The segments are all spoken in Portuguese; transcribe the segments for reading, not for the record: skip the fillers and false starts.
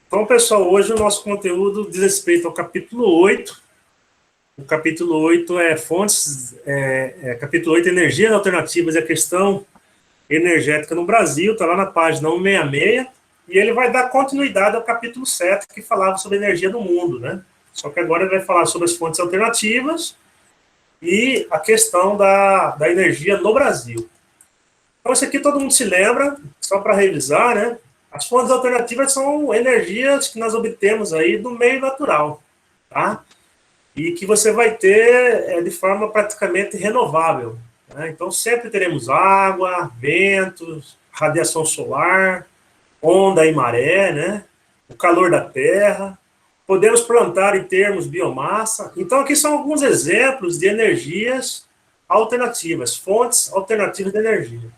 Então, pessoal, hoje o nosso conteúdo diz respeito ao capítulo 8. O capítulo 8 é fontes, capítulo 8, energias alternativas e a questão energética no Brasil, está lá na página 166, e ele vai dar continuidade ao capítulo 7, que falava sobre energia no mundo, né? Só que agora ele vai falar sobre as fontes alternativas e a questão da energia no Brasil. Então, isso aqui todo mundo se lembra, só para revisar, né? As fontes alternativas são energias que nós obtemos aí do meio natural, tá? E que você vai ter de forma praticamente renovável, né? Então, sempre teremos água, ventos, radiação solar, onda e maré, né? O calor da terra. Podemos plantar e termos biomassa. Então, aqui são alguns exemplos de energias alternativas, fontes alternativas de energia.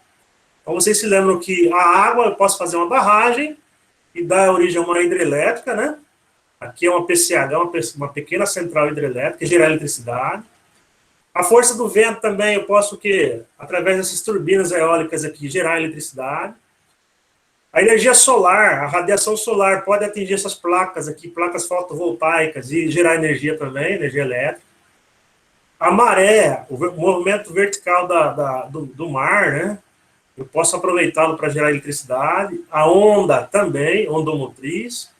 Então, vocês se lembram que a água, eu posso fazer uma barragem e dar origem a uma hidrelétrica, né? Aqui é uma PCH, uma pequena central hidrelétrica, gerar eletricidade. A força do vento também, eu posso, através dessas turbinas eólicas aqui, gerar eletricidade. A energia solar, a radiação solar pode atingir essas placas aqui, placas fotovoltaicas, e gerar energia também, energia elétrica. A maré, o movimento vertical do mar, né? Eu posso aproveitá-lo para gerar eletricidade. A onda também, ondomotriz.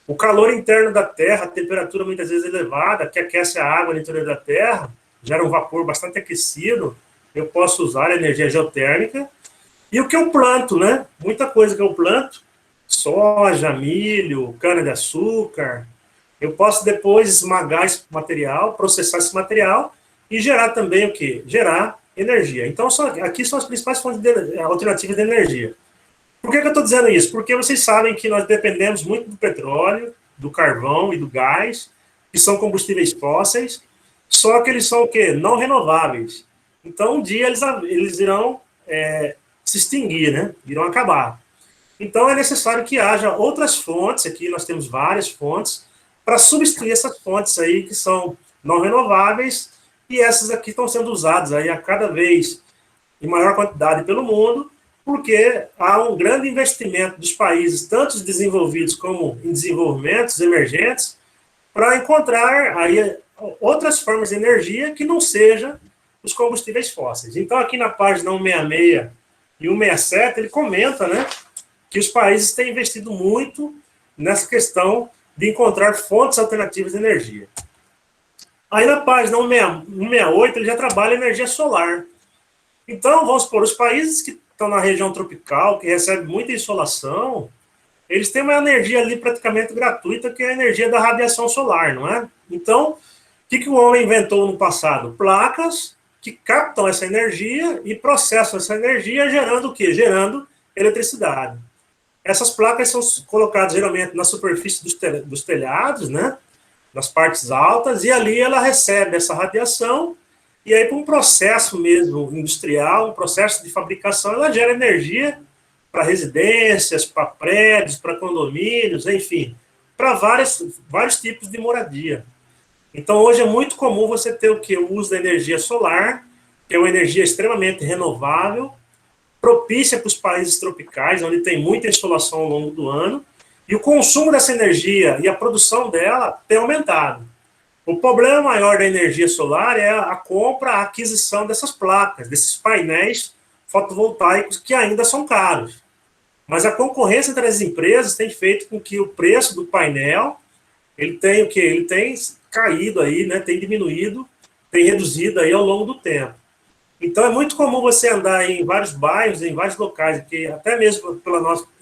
O calor interno da Terra, a temperatura muitas vezes elevada, que aquece a água no interior da Terra, gera um vapor bastante aquecido, eu posso usar a energia geotérmica. E o que eu planto, né? Muita coisa que eu planto, soja, milho, cana-de-açúcar, eu posso depois esmagar esse material, processar esse material e gerar também o quê? Gerar energia. Então, aqui são as principais fontes alternativas de energia. Por que eu estou dizendo isso? Porque vocês sabem que nós dependemos muito do petróleo, do carvão e do gás, que são combustíveis fósseis, só que eles são o quê? Não renováveis. Então, um dia eles irão se extinguir, né? Irão acabar. Então, é necessário que haja outras fontes, aqui nós temos várias fontes, para substituir essas fontes aí que são não renováveis, e essas aqui estão sendo usadas aí a cada vez em maior quantidade pelo mundo, porque há um grande investimento dos países, tanto os desenvolvidos como em desenvolvimentos emergentes, para encontrar aí outras formas de energia que não sejam os combustíveis fósseis. Então, aqui na página 166 e 167, ele comenta, né, que os países têm investido muito nessa questão de encontrar fontes alternativas de energia. Aí na página 168, ele já trabalha energia solar. Então, vamos supor, os países que estão na região tropical, que recebem muita insolação, eles têm uma energia ali praticamente gratuita, que é a energia da radiação solar, não é? Então, o que o homem inventou no passado? Placas que captam essa energia e processam essa energia, gerando o quê? Gerando eletricidade. Essas placas são colocadas geralmente na superfície dos telhados, né? Das partes altas, e ali ela recebe essa radiação, e aí, para um processo mesmo industrial, um processo de fabricação, ela gera energia para residências, para prédios, para condomínios, enfim, para vários tipos de moradia. Então, hoje é muito comum você ter o uso da energia solar, que é uma energia extremamente renovável, propícia para os países tropicais, onde tem muita insolação ao longo do ano, e o consumo dessa energia e a produção dela tem aumentado. O problema maior da energia solar é a compra, a aquisição dessas placas, desses painéis fotovoltaicos que ainda são caros. Mas a concorrência entre as empresas tem feito com que o preço do painel ele tem caído aí, né? Tem diminuído, tem reduzido aí ao longo do tempo. Então é muito comum você andar em vários bairros, em vários locais, que até mesmo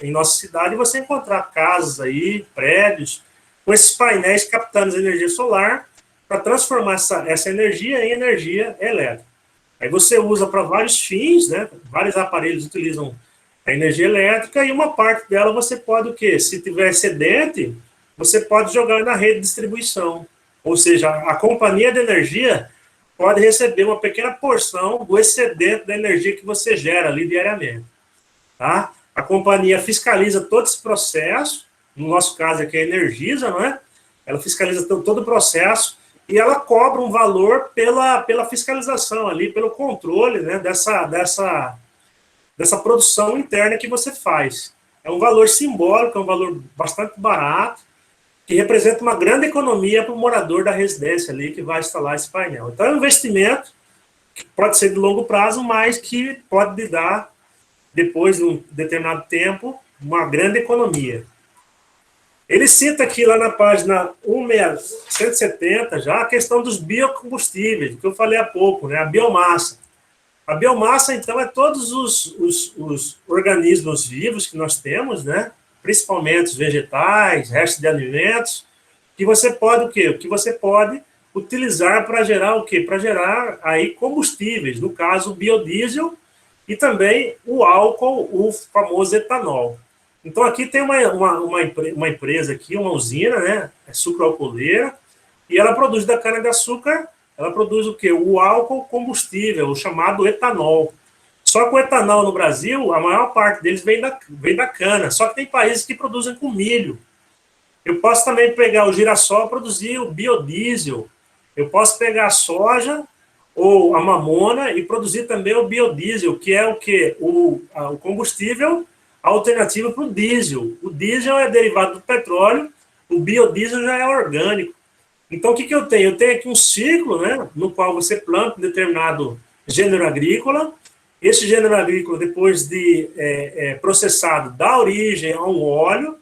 em nossa cidade você encontrar casas aí, prédios com esses painéis captando energia solar para transformar essa energia em energia elétrica. Aí você usa para vários fins, né? Vários aparelhos utilizam a energia elétrica e uma parte dela você pode se tiver excedente, você pode jogar na rede de distribuição. Ou seja, a companhia de energia pode receber uma pequena porção do excedente da energia que você gera ali diariamente. Tá? A companhia fiscaliza todo esse processo, no nosso caso aqui é a Energisa, não é? Ela fiscaliza todo o processo e ela cobra um valor pela fiscalização ali, pelo controle, né, dessa produção interna que você faz. É um valor simbólico, é um valor bastante barato, que representa uma grande economia para o morador da residência ali que vai instalar esse painel. Então, é um investimento que pode ser de longo prazo, mas que pode lhe dar, depois de um determinado tempo, uma grande economia. Ele cita aqui, lá na página 170, já a questão dos biocombustíveis, que eu falei há pouco, né? A biomassa. A biomassa, então, é todos os organismos vivos que nós temos, né? Principalmente os vegetais, restos de alimentos, que você pode o quê? Que você pode utilizar para gerar o quê? Para gerar aí combustíveis, no caso, o biodiesel e também o álcool, o famoso etanol. Então, aqui tem uma empresa aqui, uma usina, né? É sucroalcooleira, e ela produz da cana-de-açúcar, ela produz o quê? O álcool combustível, o chamado etanol. Só que o etanol no Brasil, a maior parte deles vem da cana, só que tem países que produzem com milho. Eu posso também pegar o girassol e produzir o biodiesel. Eu posso pegar a soja ou a mamona e produzir também o biodiesel, que é o quê? O combustível alternativo para o diesel. O diesel é derivado do petróleo, o biodiesel já é orgânico. Então, o que eu tenho? Eu tenho aqui um ciclo, né, no qual você planta um determinado gênero agrícola. Esse gênero agrícola, depois de processado, dá origem a um óleo.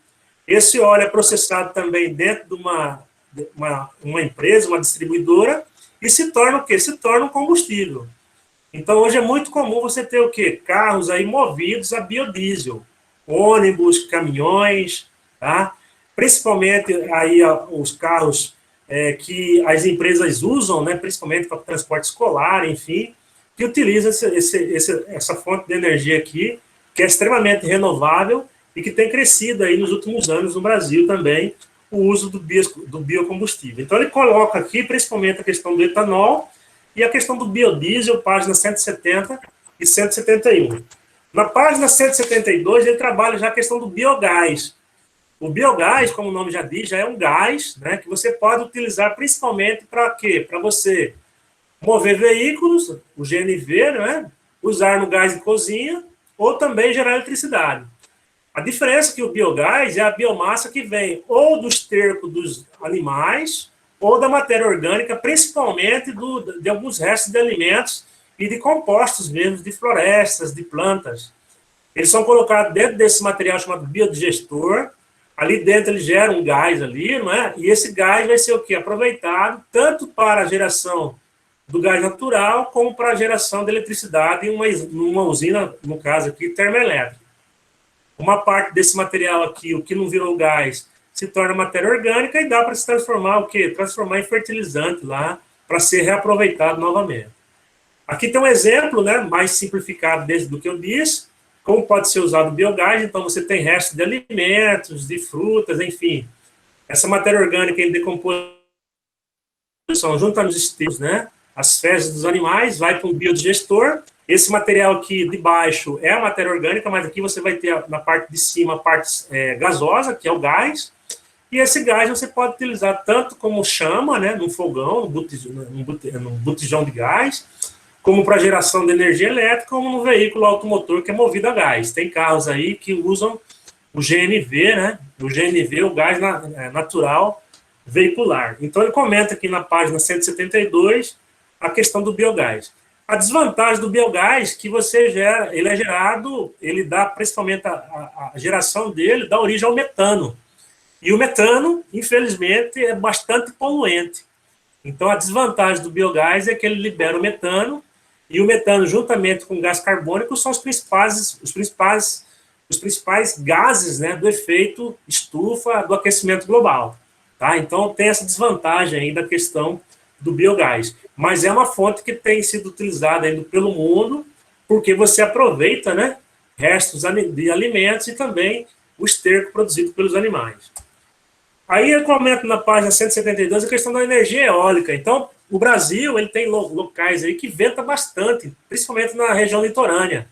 Esse óleo é processado também dentro de uma empresa, uma distribuidora, e se torna o quê? Se torna um combustível. Então, hoje é muito comum você ter o quê? Carros aí movidos a biodiesel, ônibus, caminhões, tá? Principalmente aí os carros que as empresas usam, né? Principalmente para transporte escolar, enfim, que utiliza essa fonte de energia aqui, que é extremamente renovável e que tem crescido aí nos últimos anos no Brasil também, o uso do biocombustível. Então, ele coloca aqui, principalmente, a questão do etanol e a questão do biodiesel, páginas 170 e 171. Na página 172, ele trabalha já a questão do biogás. O biogás, como o nome já diz, já é um gás, né, que você pode utilizar principalmente para quê? Para você mover veículos, o GNV, né, usar no gás de cozinha, ou também gerar eletricidade. A diferença é que o biogás é a biomassa que vem ou do esterco dos animais ou da matéria orgânica, principalmente de alguns restos de alimentos e de compostos mesmo, de florestas, de plantas. Eles são colocados dentro desse material chamado biodigestor. Ali dentro ele gera um gás ali, não é? E esse gás vai ser o quê? Aproveitado tanto para a geração do gás natural como para a geração de eletricidade em uma usina, no caso aqui, termoelétrica. Uma parte desse material aqui, o que não virou gás, se torna matéria orgânica e dá para se transformar o quê? Transformar em fertilizante lá, para ser reaproveitado novamente. Aqui tem um exemplo, né, mais simplificado do que eu disse, como pode ser usado o biogás. Então, você tem restos de alimentos, de frutas, enfim. Essa matéria orgânica em decomposição junto nos estilos, né, as fezes dos animais, vai para um biodigestor. Esse material aqui de baixo é a matéria orgânica, mas aqui você vai ter na parte de cima a parte gasosa, que é o gás. E esse gás você pode utilizar tanto como chama, né, num fogão, num botijão de gás, como para geração de energia elétrica, como no veículo automotor que é movido a gás. Tem carros aí que usam o GNV, né, o GNV, o gás natural veicular. Então, ele comenta aqui na página 172 a questão do biogás. A desvantagem do biogás que você gera, ele é gerado, ele dá principalmente a geração dele, dá origem ao metano. E o metano, infelizmente, é bastante poluente. Então, a desvantagem do biogás é que ele libera o metano, e o metano, juntamente com o gás carbônico, são os principais gases, né, do efeito estufa do aquecimento global. Tá? Então, tem essa desvantagem aí da questão do biogás. Mas é uma fonte que tem sido utilizada ainda pelo mundo, porque você aproveita, né, restos de alimentos e também o esterco produzido pelos animais. Aí eu comento na página 172 a questão da energia eólica. Então, o Brasil ele tem locais aí que venta bastante, principalmente na região litorânea.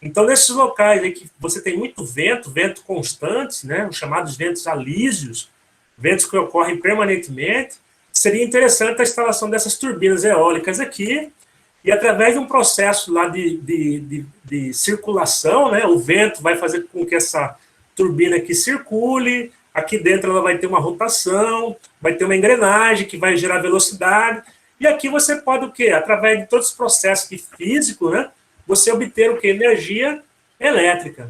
Então, nesses locais aí que você tem muito vento constante, né, os chamados ventos alísios, ventos que ocorrem permanentemente, seria interessante a instalação dessas turbinas eólicas aqui, e através de um processo lá de circulação, né, o vento vai fazer com que essa turbina que circule, aqui dentro ela vai ter uma rotação, vai ter uma engrenagem que vai gerar velocidade, e aqui você pode o quê? Através de todos os processos físicos, né, você obter o quê? Energia elétrica.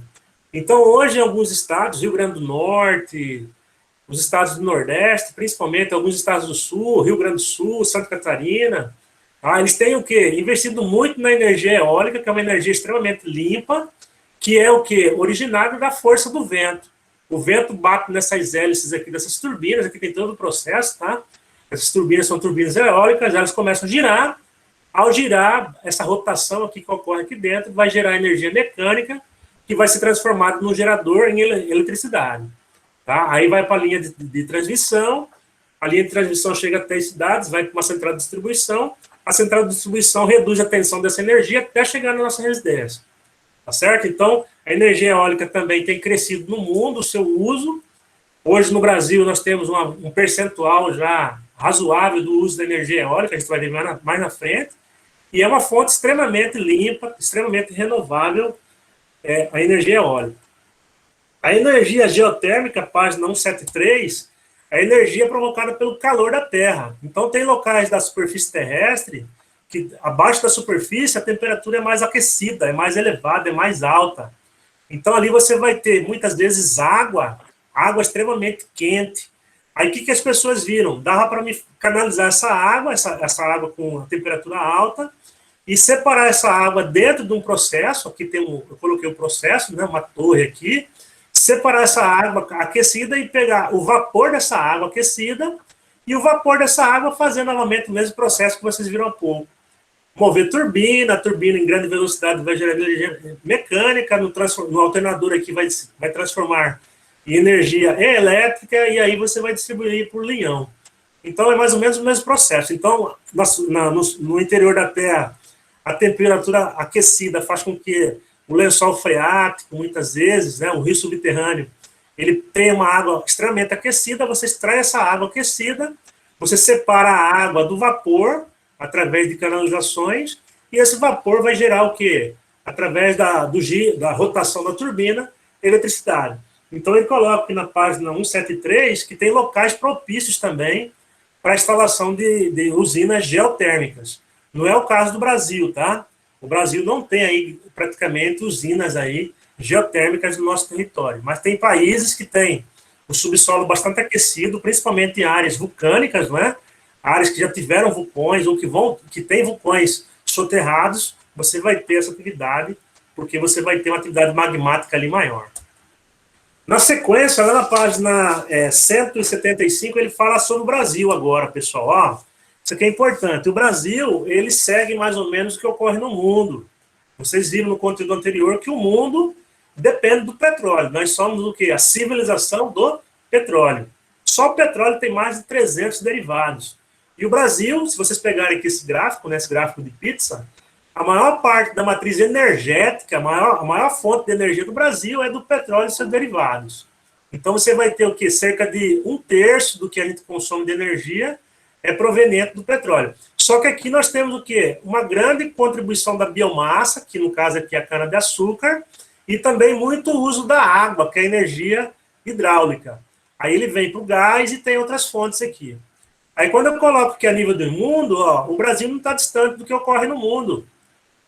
Então, hoje, em alguns estados, Rio Grande do Norte, os estados do Nordeste, principalmente alguns estados do Sul, Rio Grande do Sul, Santa Catarina, eles têm o quê? Investido muito na energia eólica, que é uma energia extremamente limpa, que é o quê? Originado da força do vento. O vento bate nessas hélices aqui, dessas turbinas, aqui tem todo o processo, tá? Essas turbinas são turbinas eólicas, elas começam a girar. Ao girar, essa rotação aqui que ocorre aqui dentro vai gerar energia mecânica, que vai ser transformada num gerador em eletricidade. Tá? Aí vai para a linha de transmissão, a linha de transmissão chega até as cidades, vai para uma central de distribuição, a central de distribuição reduz a tensão dessa energia até chegar na nossa residência. Tá certo? Então, a energia eólica também tem crescido no mundo, o seu uso. Hoje, no Brasil, nós temos um percentual já razoável do uso da energia eólica, a gente vai ver mais na frente, e é uma fonte extremamente limpa, extremamente renovável, a energia eólica. A energia geotérmica, página 173, é a energia provocada pelo calor da Terra. Então, tem locais da superfície terrestre que, abaixo da superfície, a temperatura é mais aquecida, é mais elevada, é mais alta. Então, ali você vai ter, muitas vezes, água extremamente quente. Aí, o que as pessoas viram? Dava para me canalizar essa água com a temperatura alta, e separar essa água dentro de um processo, aqui eu coloquei um processo, né, uma torre aqui, separar essa água aquecida e pegar o vapor dessa água aquecida e o vapor dessa água fazer novamente o mesmo processo que vocês viram há pouco. Mover turbina, a turbina em grande velocidade vai gerar energia mecânica, no alternador aqui vai transformar em energia elétrica e aí você vai distribuir por linhão. Então é mais ou menos o mesmo processo. Então, no interior da Terra, a temperatura aquecida faz com que o lençol freático, muitas vezes, né, o rio subterrâneo, ele tem uma água extremamente aquecida, você extrai essa água aquecida, você separa a água do vapor, através de canalizações, e esse vapor vai gerar o quê? Através da rotação da turbina, eletricidade. Então, ele coloca aqui na página 173 que tem locais propícios também para a instalação de usinas geotérmicas. Não é o caso do Brasil, tá? O Brasil não tem aí praticamente usinas aí geotérmicas no nosso território, mas tem países que têm o subsolo bastante aquecido, principalmente em áreas vulcânicas, não é? Áreas que já tiveram vulcões ou que têm vulcões soterrados, você vai ter essa atividade, porque você vai ter uma atividade magmática ali maior. Na sequência, lá na página 175, ele fala sobre o Brasil agora, pessoal. Ó, isso aqui é importante. O Brasil, ele segue mais ou menos o que ocorre no mundo. Vocês viram no conteúdo anterior que o mundo depende do petróleo. Nós somos o quê? A civilização do petróleo. Só o petróleo tem mais de 300 derivados. E o Brasil, se vocês pegarem aqui esse gráfico, né, esse gráfico de pizza, a maior parte da matriz energética, a maior fonte de energia do Brasil é do petróleo e seus derivados. Então, você vai ter o quê? Cerca de 1/3 do que a gente consome de energia é proveniente do petróleo. Só que aqui nós temos o quê? Uma grande contribuição da biomassa, que no caso aqui é a cana-de-açúcar, e também muito uso da água, que é a energia hidráulica. Aí ele vem para o gás e tem outras fontes aqui. Aí quando eu coloco que a nível do mundo, ó, o Brasil não está distante do que ocorre no mundo.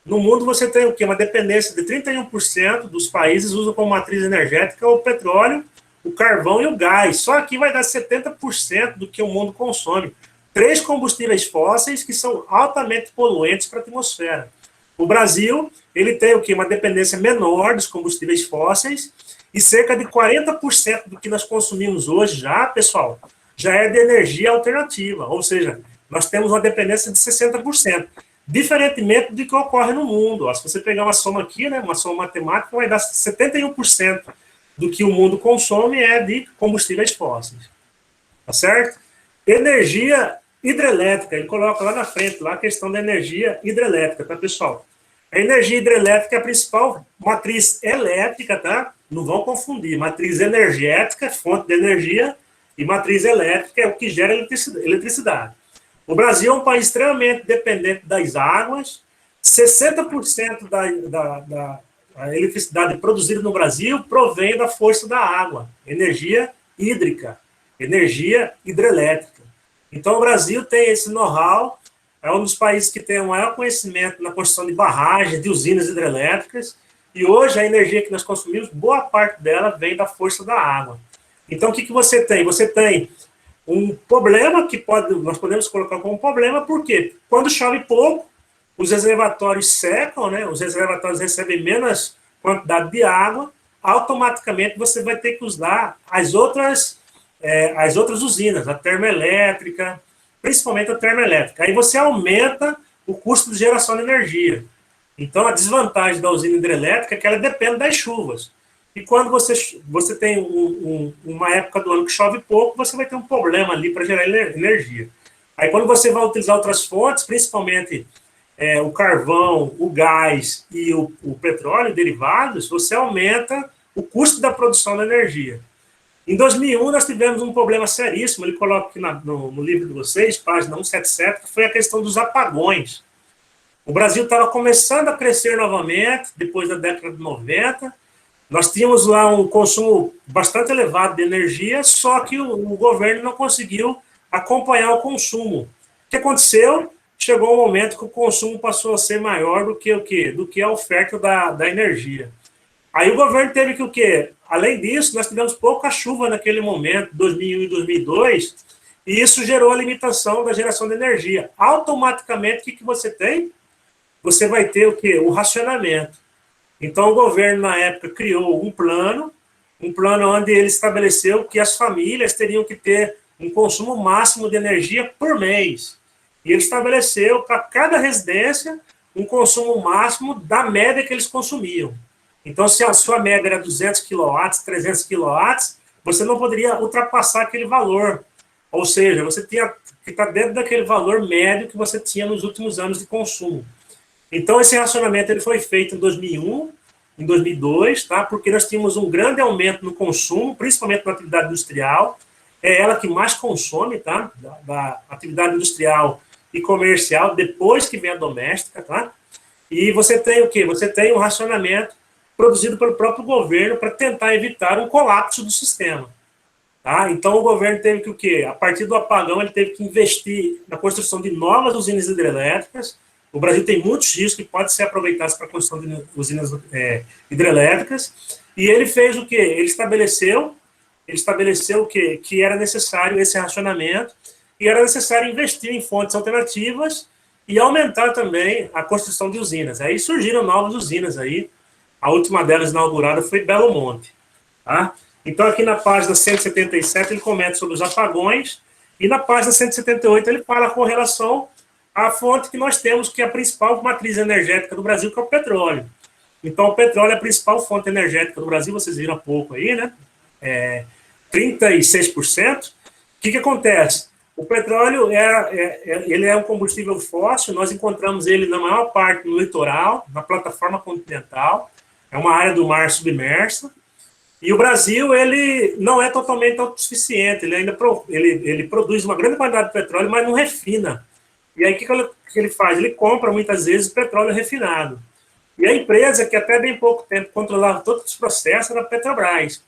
No mundo você tem o quê? Uma dependência de 31% dos países usam como matriz energética o petróleo, o carvão e o gás. Só aqui vai dar 70% do que o mundo consome. 3 combustíveis fósseis que são altamente poluentes para a atmosfera. O Brasil, ele tem o quê? Uma dependência menor dos combustíveis fósseis e cerca de 40% do que nós consumimos hoje já, pessoal, já é de energia alternativa, ou seja, nós temos uma dependência de 60%, diferentemente do que ocorre no mundo. Ó, se você pegar uma soma aqui, né, uma soma matemática, vai dar 71% do que o mundo consome é de combustíveis fósseis. Tá certo? Energia hidrelétrica, ele coloca lá na frente, lá a questão da energia hidrelétrica, tá, pessoal? A energia hidrelétrica é a principal matriz elétrica, tá? Não vão confundir. Matriz energética, fonte de energia, e matriz elétrica é o que gera eletricidade. O Brasil é um país extremamente dependente das águas, 60% a eletricidade produzida no Brasil provém da força da água, energia hídrica, energia hidrelétrica. Então, o Brasil tem esse know-how, é um dos países que tem o maior conhecimento na construção de barragens, de usinas hidrelétricas, e hoje a energia que nós consumimos, boa parte dela vem da força da água. Então, o que, que você tem? Você tem um problema que nós podemos colocar como problema, porque quando chove pouco, os reservatórios secam, né? Os reservatórios recebem menos quantidade de água, automaticamente você vai ter que usar as outras usinas, a termoelétrica, principalmente a termoelétrica. Aí você aumenta o custo de geração de energia. Então, a desvantagem da usina hidrelétrica é que ela depende das chuvas. E quando você tem uma época do ano que chove pouco, você vai ter um problema ali para gerar energia. Aí, quando você vai utilizar outras fontes, principalmente o carvão, o gás e o petróleo, derivados, você aumenta o custo da produção da energia. Em 2001, nós tivemos um problema seríssimo, ele coloca aqui no livro de vocês, página 177, que foi a questão dos apagões. O Brasil estava começando a crescer novamente, depois da década de 90, nós tínhamos lá um consumo bastante elevado de energia, só que o governo não conseguiu acompanhar o consumo. O que aconteceu? Chegou um momento que o consumo passou a ser maior do que o quê? Do que a oferta da energia. Aí o governo teve que o quê? Além disso, nós tivemos pouca chuva naquele momento, 2001 e 2002, e isso gerou a limitação da geração de energia. Automaticamente, o que você tem? Você vai ter o quê? O racionamento. Então, o governo, na época, criou um plano onde ele estabeleceu que as famílias teriam que ter um consumo máximo de energia por mês. E ele estabeleceu para cada residência um consumo máximo da média que eles consumiam. Então, se a sua média era 200 kW, 300 kW, você não poderia ultrapassar aquele valor. Ou seja, você tinha que estar dentro daquele valor médio que você tinha nos últimos anos de consumo. Então, esse racionamento ele foi feito em 2001, em 2002, tá? Porque nós tínhamos um grande aumento no consumo, principalmente na atividade industrial. É ela que mais consome, tá? Da atividade industrial e comercial, depois que vem a doméstica, tá? E você tem o quê? Você tem um racionamento produzido pelo próprio governo para tentar evitar um colapso do sistema. Tá? Então, o governo teve que o quê? A partir do apagão, ele teve que investir na construção de novas usinas hidrelétricas. O Brasil tem muitos rios que podem ser aproveitados para a construção de usinas hidrelétricas. E ele fez o quê? Ele estabeleceu o quê? Que era necessário esse racionamento e era necessário investir em fontes alternativas e aumentar também a construção de usinas. Aí surgiram novas usinas aí. A última delas inaugurada foi Belo Monte. Tá? Então, aqui na página 177, ele comenta sobre os apagões, e na página 178 ele fala com relação à fonte que nós temos, que é a principal matriz energética do Brasil, que é o petróleo. Então, o petróleo é a principal fonte energética do Brasil, vocês viram há pouco aí, né? 36%. O que acontece? O petróleo ele é um combustível fóssil, nós encontramos ele na maior parte no litoral, na plataforma continental, é uma área do mar submersa, e o Brasil ele não é totalmente autossuficiente, ele ainda ele produz uma grande quantidade de petróleo, mas não refina. E aí o que ele faz? Ele compra muitas vezes petróleo refinado. E a empresa que até bem pouco tempo controlava todos os processos era a Petrobras.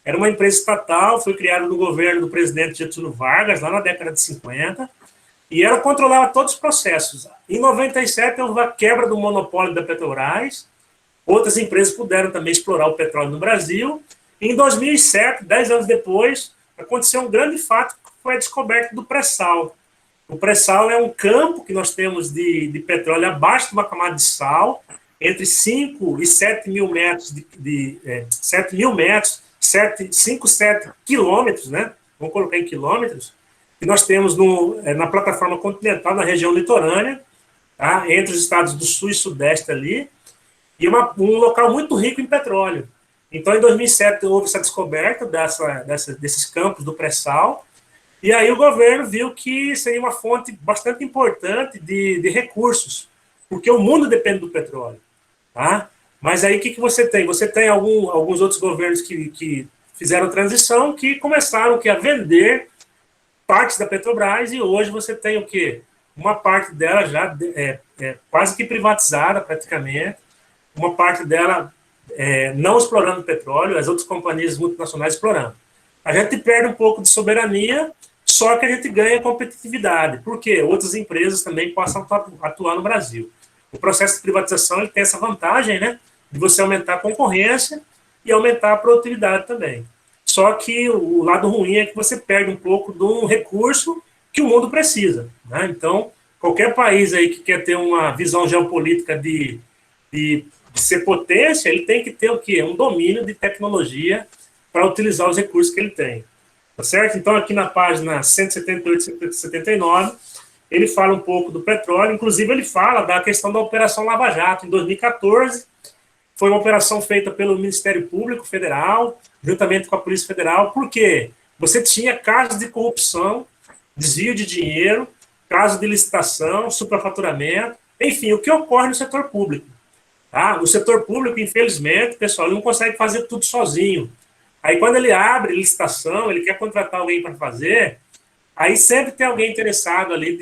Era uma empresa estatal, foi criada no governo do presidente Getúlio Vargas, lá na década de 50, e ela controlava todos os processos. Em 97, houve a quebra do monopólio da Petrobras, outras empresas puderam também explorar o petróleo no Brasil. Em 2007, 10 anos depois, aconteceu um grande fato, que foi a descoberta do pré-sal. O pré-sal é um campo que nós temos de petróleo abaixo de uma camada de sal, entre 5 e 7 mil metros, 7 mil metros, 5, 7 quilômetros, né? Vamos colocar em quilômetros, que nós temos na plataforma continental, na região litorânea, tá? Entre os estados do sul e sudeste ali, e um local muito rico em petróleo. Então, em 2007, houve essa descoberta desses campos do pré-sal, e aí o governo viu que seria uma fonte bastante importante de recursos, porque o mundo depende do petróleo. Tá? Mas aí o que você tem? Você tem alguns outros governos que fizeram transição, que começaram a vender partes da Petrobras, e hoje você tem o quê? Uma parte dela já quase que privatizada, praticamente, uma parte dela não explorando petróleo, as outras companhias multinacionais explorando. A gente perde um pouco de soberania, só que a gente ganha competitividade, porque outras empresas também possam atuar no Brasil. O processo de privatização ele tem essa vantagem, né, de você aumentar a concorrência e aumentar a produtividade também. Só que o lado ruim é que você perde um pouco de um recurso que o mundo precisa, né? Então, qualquer país aí que quer ter uma visão geopolítica de ser potência, ele tem que ter o quê? Um domínio de tecnologia para utilizar os recursos que ele tem. Tá certo? Então, aqui na página 178 e 179, ele fala um pouco do petróleo, inclusive ele fala da questão da Operação Lava Jato. Em 2014, foi uma operação feita pelo Ministério Público Federal, juntamente com a Polícia Federal, porque você tinha casos de corrupção, desvio de dinheiro, casos de licitação, superfaturamento, enfim, o que ocorre no setor público. Tá? O setor público, infelizmente, pessoal, ele não consegue fazer tudo sozinho. Aí, quando ele abre licitação, ele quer contratar alguém para fazer, aí sempre tem alguém interessado ali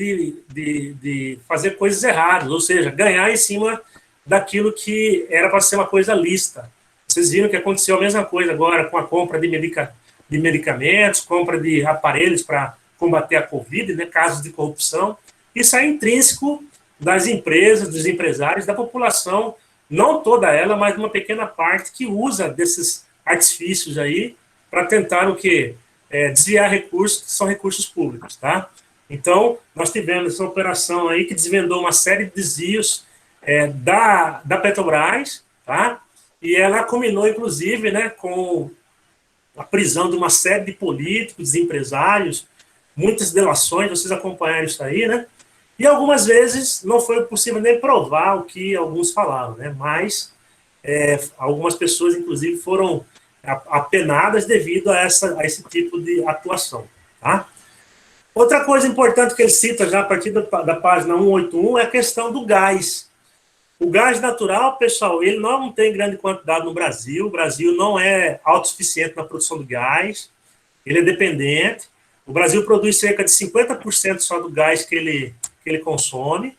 de fazer coisas erradas, ou seja, ganhar em cima daquilo que era para ser uma coisa lícita. Vocês viram que aconteceu a mesma coisa agora com a compra de medicamentos, compra de aparelhos para combater a Covid, né, casos de corrupção. Isso é intrínseco das empresas, dos empresários, da população, não toda ela, mas uma pequena parte que usa desses artifícios aí para tentar o quê? Desviar recursos que são recursos públicos, tá? Então, nós tivemos essa operação aí que desvendou uma série de desvios da Petrobras, tá? E ela culminou, inclusive, né, com a prisão de uma série de políticos, empresários, muitas delações, vocês acompanharam isso aí, né? E algumas vezes não foi possível nem provar o que alguns falaram, né? Mas algumas pessoas, inclusive, foram apenadas devido a esse tipo de atuação, tá? Outra coisa importante que ele cita já a partir da página 181 é a questão do gás. O gás natural, pessoal, ele não tem grande quantidade no Brasil. O Brasil não é autossuficiente na produção de gás. Ele é dependente. O Brasil produz cerca de 50% só do gás que ele consome.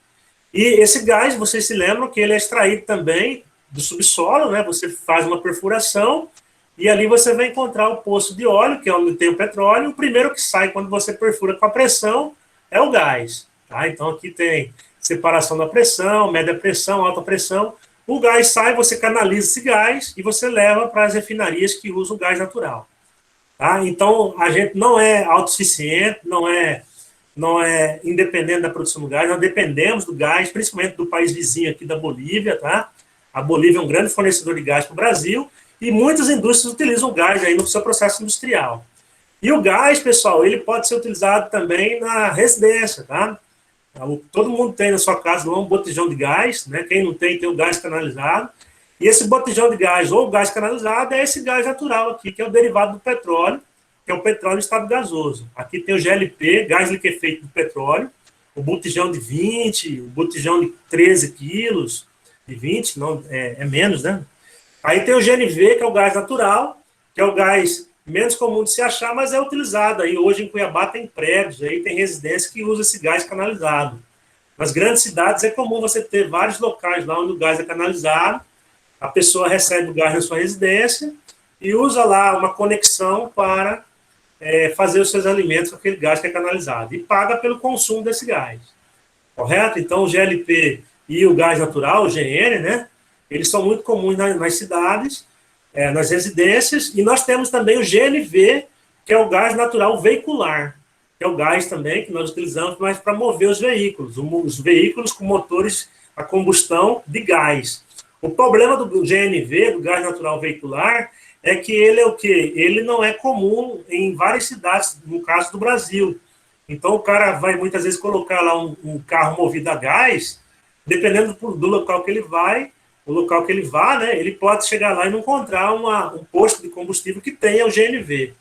E esse gás, vocês se lembram que ele é extraído também do subsolo, né? Você faz uma perfuração e ali você vai encontrar o poço de óleo, que é onde tem o petróleo. O primeiro que sai quando você perfura com a pressão é o gás. Tá? Então aqui tem separação da pressão, média pressão, alta pressão. O gás sai, você canaliza esse gás e você leva para as refinarias que usam o gás natural. Tá? Então, a gente não é autossuficiente, não é independente da produção do gás, nós dependemos do gás, principalmente do país vizinho aqui da Bolívia, tá? A Bolívia é um grande fornecedor de gás para o Brasil e muitas indústrias utilizam o gás aí no seu processo industrial. E o gás, pessoal, ele pode ser utilizado também na residência, tá? Todo mundo tem na sua casa um botijão de gás, né? Quem não tem, tem o gás canalizado. E esse botijão de gás ou gás canalizado é esse gás natural aqui, que é o derivado do petróleo, que é o petróleo em estado gasoso. Aqui tem o GLP, gás liquefeito do petróleo, o botijão de 20, o botijão de 13 quilos, de 20, não, é menos, né? Aí tem o GNV, que é o gás natural, que é o gás menos comum de se achar, mas é utilizado. Aí hoje em Cuiabá tem prédios, aí tem residências que usam esse gás canalizado. Nas grandes cidades é comum você ter vários locais lá onde o gás é canalizado, a pessoa recebe o gás na sua residência e usa lá uma conexão para fazer os seus alimentos com aquele gás que é canalizado e paga pelo consumo desse gás. Correto? Então, o GLP e o gás natural, o GN, né? Eles são muito comuns nas cidades, nas residências, e nós temos também o GNV, que é o gás natural veicular, que é o gás também que nós utilizamos mais para mover os veículos com motores a combustão de gás. O problema do GNV, do gás natural veicular, é que ele é o quê? Ele não é comum em várias cidades, no caso do Brasil. Então, o cara vai muitas vezes colocar lá um carro movido a gás, dependendo do local que ele vai, o local que ele vá, né, ele pode chegar lá e não encontrar um posto de combustível que tenha o GNV.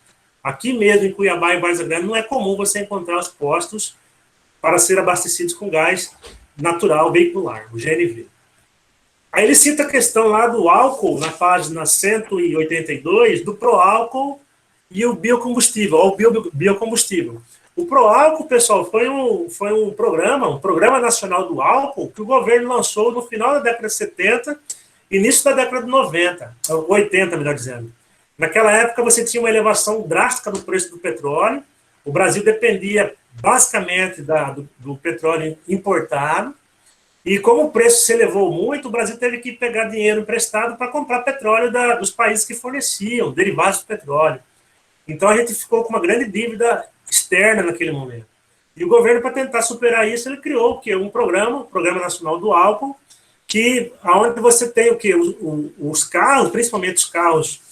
Aqui mesmo, em Cuiabá e Várzea Grande, não é comum você encontrar os postos para ser abastecidos com gás natural veicular, o GNV. Aí ele cita a questão lá do álcool, na página 182, do pró-álcool e o biocombustível, ou biocombustível. O pró-álcool, pessoal, foi um programa nacional do álcool, que o governo lançou no final da década de 70 Início da década de 90, 80, melhor dizendo. Naquela época, você tinha uma elevação drástica do preço do petróleo. O Brasil dependia basicamente do petróleo importado. E como o preço se elevou muito, o Brasil teve que pegar dinheiro emprestado para comprar petróleo dos países que forneciam, derivados do petróleo. Então, a gente ficou com uma grande dívida externa naquele momento. E o governo, para tentar superar isso, ele criou o quê? Um programa, o Programa Nacional do Álcool, que aonde você tem o quê? Os carros, principalmente os carros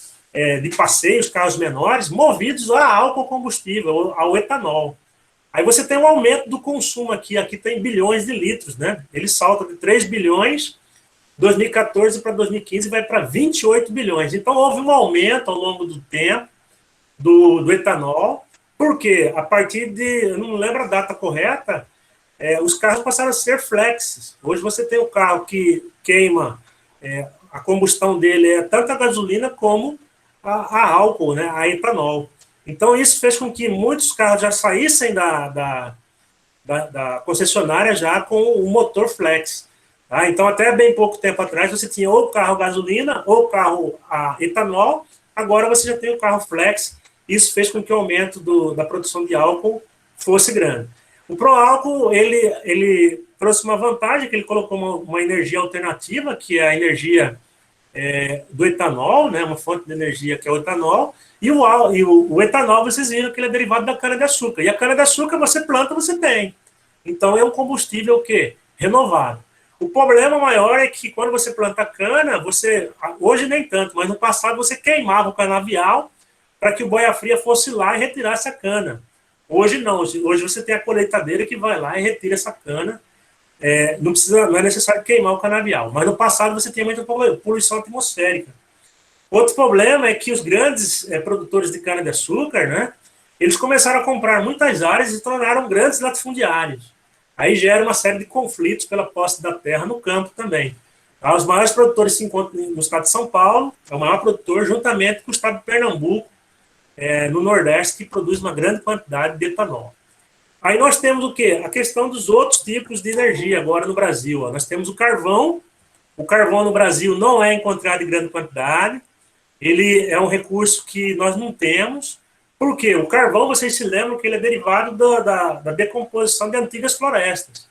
de passeio, os carros menores, movidos a álcool combustível, ao etanol. Aí você tem um aumento do consumo aqui tem bilhões de litros, né? Ele salta de 3 bilhões, 2014 para 2015 vai para 28 bilhões. Então houve um aumento ao longo do tempo do etanol, porque a partir de, eu não lembro a data correta, os carros passaram a ser flexes. Hoje você tem o carro que queima, a combustão dele é tanto a gasolina como a álcool, né, a etanol. Então, isso fez com que muitos carros já saíssem da concessionária já com o motor flex. Tá? Então, até bem pouco tempo atrás, você tinha ou carro gasolina ou carro a etanol, agora você já tem o carro flex. Isso fez com que o aumento da produção de álcool fosse grande. O Proálcool, ele trouxe uma vantagem, que ele colocou uma energia alternativa, que é a energia do etanol, né, uma fonte de energia que é o etanol, e o etanol, vocês viram que ele é derivado da cana-de-açúcar. E a cana-de-açúcar, você planta, você tem. Então, é um combustível o quê? Renovado. O problema maior é que quando você planta cana, hoje nem tanto, mas no passado você queimava o canavial para que o boia-fria fosse lá e retirasse a cana. Hoje não, hoje você tem a colheitadeira que vai lá e retira essa cana. Não é necessário queimar o canavial. Mas no passado você tinha muita poluição atmosférica. Outro problema é que os grandes produtores de cana-de-açúcar, né, eles começaram a comprar muitas áreas e se tornaram grandes latifundiários. Aí gera uma série de conflitos pela posse da terra no campo também. Tá? Os maiores produtores se encontram no estado de São Paulo, é o maior produtor, juntamente com o estado de Pernambuco, no Nordeste, que produz uma grande quantidade de etanol. Aí nós temos o quê? A questão dos outros tipos de energia agora no Brasil. Ó. Nós temos o carvão. O carvão no Brasil não é encontrado em grande quantidade. Ele é um recurso que nós não temos. Por quê? O carvão, vocês se lembram que ele é derivado da decomposição de antigas florestas.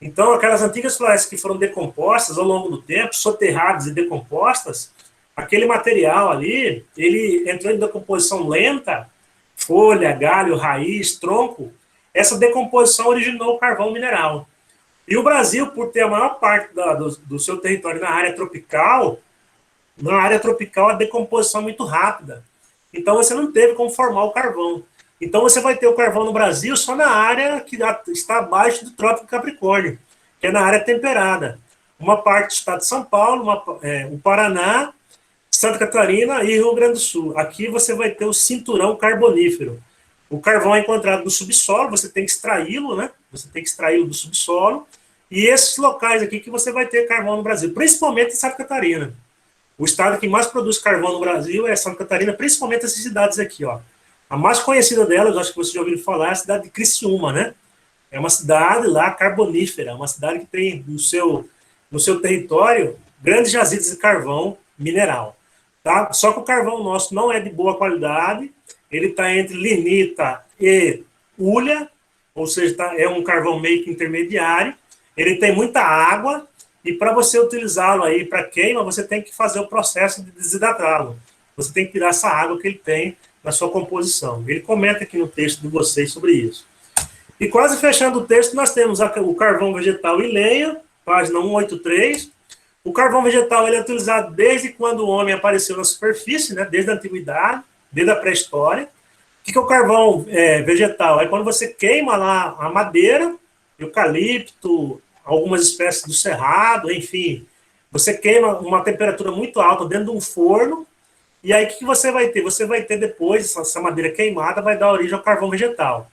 Então, aquelas antigas florestas que foram decompostas ao longo do tempo, soterradas e decompostas, aquele material ali, ele entrou em decomposição lenta, folha, galho, raiz, tronco. Essa decomposição originou o carvão mineral. E o Brasil, por ter a maior parte do seu território na área tropical a decomposição é muito rápida. Então, você não teve como formar o carvão. Então, você vai ter o carvão no Brasil só na área que está abaixo do Trópico de Capricórnio, que é na área temperada. Uma parte do estado de São Paulo, o Paraná, Santa Catarina e Rio Grande do Sul. Aqui você vai ter o cinturão carbonífero. O carvão é encontrado no subsolo, você tem que extraí-lo, né? Você tem que extraí-lo do subsolo. E esses locais aqui que você vai ter carvão no Brasil, principalmente em Santa Catarina. O estado que mais produz carvão no Brasil é Santa Catarina, principalmente essas cidades aqui, ó. A mais conhecida delas, acho que vocês já ouviram falar, é a cidade de Criciúma, né? É uma cidade lá carbonífera, uma cidade que tem no seu território grandes jazidas de carvão mineral. Tá? Só que o carvão nosso não é de boa qualidade, ele está entre lignita e hulha, ou seja, é um carvão meio que intermediário, ele tem muita água, e para você utilizá-lo aí para queima, você tem que fazer o processo de desidratá-lo. Você tem que tirar essa água que ele tem na sua composição. Ele comenta aqui no texto de vocês sobre isso. E quase fechando o texto, nós temos o carvão vegetal e lenha, página 183. O carvão vegetal ele é utilizado desde quando o homem apareceu na superfície, né? Desde a antiguidade, desde a pré-história. O que é o carvão vegetal? É quando você queima lá a madeira, eucalipto, algumas espécies do cerrado, enfim. Você queima uma temperatura muito alta dentro de um forno, e aí o que você vai ter? Você vai ter depois, essa madeira queimada vai dar origem ao carvão vegetal.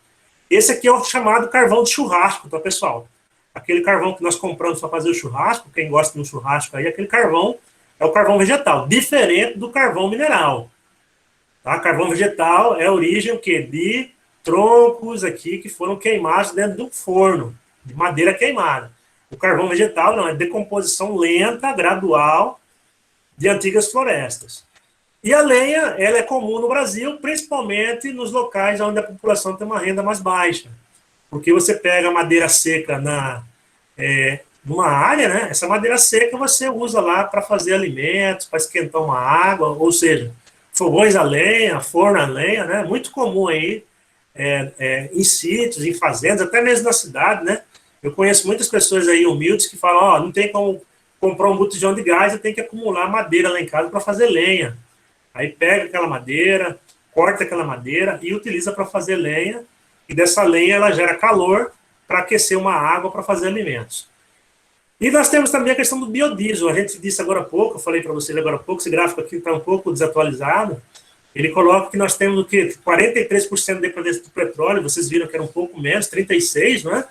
Esse aqui é o chamado carvão de churrasco, tá, pessoal? Aquele carvão que nós compramos para fazer o churrasco, quem gosta de um churrasco aí, aquele carvão é o carvão vegetal, diferente do carvão mineral. Tá? Carvão vegetal é a origem o quê? De troncos aqui que foram queimados dentro do forno, de madeira queimada. O carvão vegetal não, é decomposição lenta, gradual, de antigas florestas. E a lenha, ela é comum no Brasil, principalmente nos locais onde a população tem uma renda mais baixa. Porque você pega madeira seca numa área, né? Essa madeira seca você usa lá para fazer alimentos, para esquentar uma água, ou seja, fogões a lenha, forno a lenha, né? Muito comum aí em sítios, em fazendas, até mesmo na cidade, né? Eu conheço muitas pessoas aí humildes que falam, ó, não tem como comprar um botijão de gás, eu tenho que acumular madeira lá em casa para fazer lenha. Aí pega aquela madeira, corta aquela madeira e utiliza para fazer lenha, e dessa lenha ela gera calor para aquecer uma água para fazer alimentos. E nós temos também a questão do biodiesel. A gente disse agora há pouco, eu falei para vocês agora há pouco, esse gráfico aqui está um pouco desatualizado. Ele coloca que nós temos o quê? 43% de dependência do petróleo, vocês viram que era um pouco menos, 36%, né?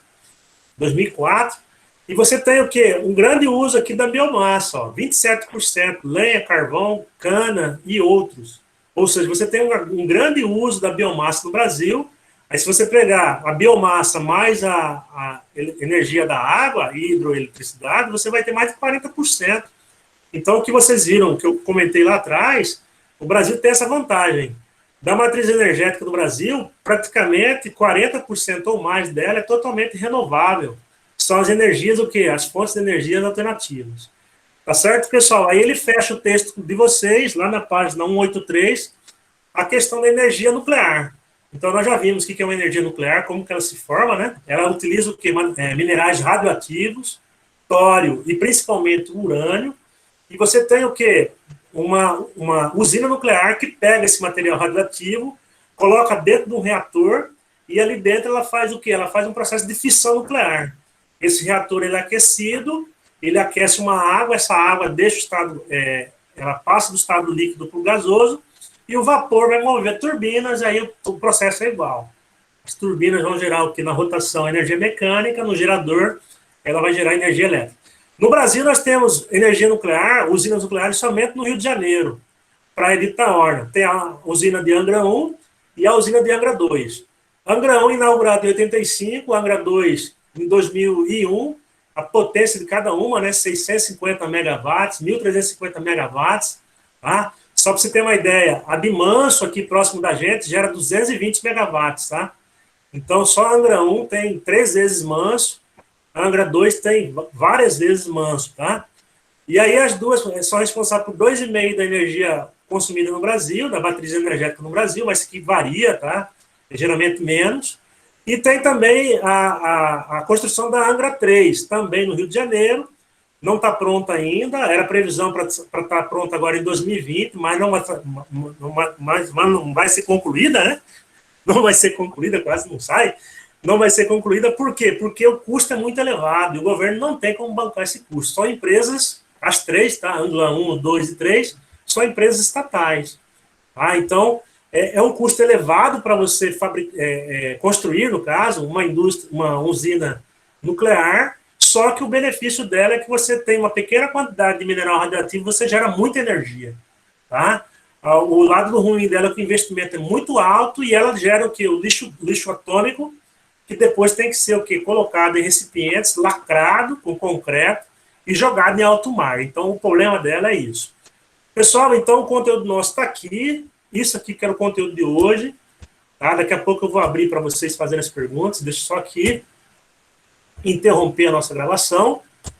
2004. E você tem o quê? Um grande uso aqui da biomassa, ó, 27%, lenha, carvão, cana e outros. Ou seja, você tem um grande uso da biomassa no Brasil. Aí, se você pegar a biomassa mais a energia da água e hidroeletricidade, você vai ter mais de 40%. Então, o que vocês viram, que eu comentei lá atrás, o Brasil tem essa vantagem. Da matriz energética do Brasil, praticamente 40% ou mais dela é totalmente renovável. São as energias, o quê? As fontes de energias alternativas. Tá certo, pessoal? Aí ele fecha o texto de vocês, lá na página 183, a questão da energia nuclear. Então, nós já vimos o que é uma energia nuclear, como que ela se forma, né? Ela utiliza o quê? Minerais radioativos, tório e principalmente urânio. E você tem o quê? Uma usina nuclear que pega esse material radioativo, coloca dentro de um reator e ali dentro ela faz o quê? Ela faz um processo de fissão nuclear. Esse reator ele é aquecido, ele aquece uma água, essa água deixa o estado, ela passa do estado líquido para o gasoso, e o vapor vai mover turbinas, aí o processo é igual. As turbinas vão gerar o que? Na rotação, energia mecânica, no gerador, ela vai gerar energia elétrica. No Brasil, nós temos energia nuclear, usinas nucleares somente no Rio de Janeiro, Praia de Itaúna. Tem a usina de Angra 1 e a usina de Angra 2. Angra 1 inaugurada em 85, Angra 2 em 2001, a potência de cada uma, né, 650 megawatts, 1.350 megawatts, tá? Só para você ter uma ideia, a de Manso, aqui próximo da gente, gera 220 megawatts, tá? Então, só a Angra 1 tem 3 vezes Manso, a Angra 2 tem várias vezes Manso, tá? E aí as duas são responsáveis por 2,5% da energia consumida no Brasil, da matriz energética no Brasil, mas que varia, tá? Geralmente menos. E tem também a construção da Angra 3, também no Rio de Janeiro. Não está pronta ainda, era previsão para estar pronta agora em 2020, mas não vai ser concluída, né? Não vai ser concluída, quase não sai. Não vai ser concluída, por quê? Porque o custo é muito elevado e o governo não tem como bancar esse custo. Só empresas, as três, tá? Angra 1, 2 e 3, só empresas estatais. Tá? Então, é um custo elevado para você construir, no caso, uma usina nuclear, só que o benefício dela é que você tem uma pequena quantidade de mineral radioativo, você gera muita energia. Tá? O lado ruim dela é que o investimento é muito alto e ela gera o quê? O lixo atômico, que depois tem que ser o quê? Colocado em recipientes, lacrado com concreto e jogado em alto mar. Então, o problema dela é isso. Pessoal, então, o conteúdo nosso está aqui. Isso aqui que era o conteúdo de hoje. Tá? Daqui a pouco eu vou abrir para vocês fazerem as perguntas. Deixa eu só aqui interromper a nossa gravação.